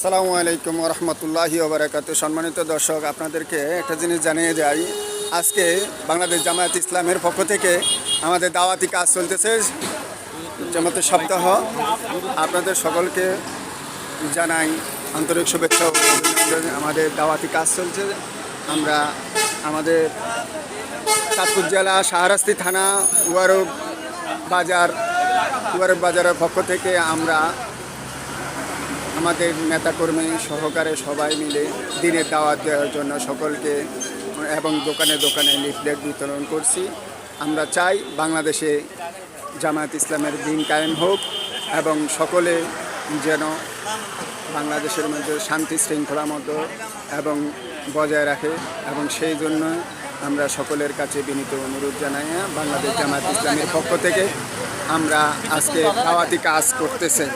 আসসালামু আলাইকুম রহমতুল্লাহি ওবরাকাতু। সম্মানিত দর্শক, আপনাদেরকে একটা জিনিস জানিয়ে যাই। আজকে বাংলাদেশ জামায়াত ইসলামের পক্ষ থেকে আমাদের দাওয়াতি কাজ চলতেছে, জামাতের সপ্তাহ। আপনাদের সকলকে জানাই আন্তরিক শুভেচ্ছা ও অভিনন্দন। আমাদের দাওয়াতি কাজ চলছে। আমরা আমাদের চাঁদপুর জেলা শাহরাস্তি থানা ওয়ারব বাজারের পক্ষ থেকে আমরা আমাদের নেতাকর্মী সহকারে সবাই মিলে দিনের দাওয়াত দেওয়ার জন্য সকলকে এবং দোকানে দোকানে লিফলেট বিতরণ করছি। আমরা চাই বাংলাদেশে জামায়াত ইসলামের দিন কায়েম হোক এবং সকলে যেন বাংলাদেশের মধ্যে শান্তি শৃঙ্খলা মতো এবং বজায় রাখে, এবং সেই জন্য আমরা সকলের কাছে বিনীত অনুরোধ জানাই। বাংলাদেশ জামায়াত ইসলামের পক্ষ থেকে আমরা আজকে দাওয়াতি কাজ করতেছে।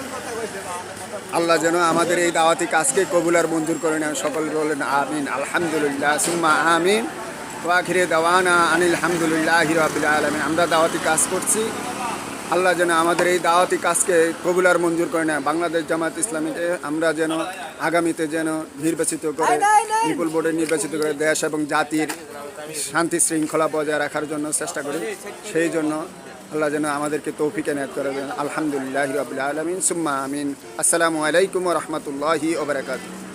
আল্লাহ যেন আমাদের এই দাওয়াতি কাজকে কবুল আর মঞ্জুর করে নেন। সকল বলেন আমিন। আলহামদুলিল্লাহ সুম্মা আমিন। ওয়াখিরে দাওয়ানা আনিল হামদুলিল্লাহি রাব্বিল আলামিন। আমরা দাওয়াতি কাজ করছি, আল্লাহ যেন আমাদের এই দাওয়াতি কাজকে কবুল আর মঞ্জুর করে নেন। বাংলাদেশ জামায়াত ইসলামীকে আমরা যেন আগামীতে যেন নির্বাচিত করে, বিপুল ভোটে নির্বাচিত করে দেশ এবং জাতির শান্তি শৃঙ্খলা বজায় রাখার জন্য চেষ্টা করি। সেই জন্য আল্লাহ যেন আমাদেরকে তৌফিক এনায়েত করে দেন। আলহামদুলিল্লাহি রাব্বিল আলামিন সুম্মা আমিন। আসসালামু আলাইকুম ওয়া রাহমাতুল্লাহি ওয়া বারাকাতুহু।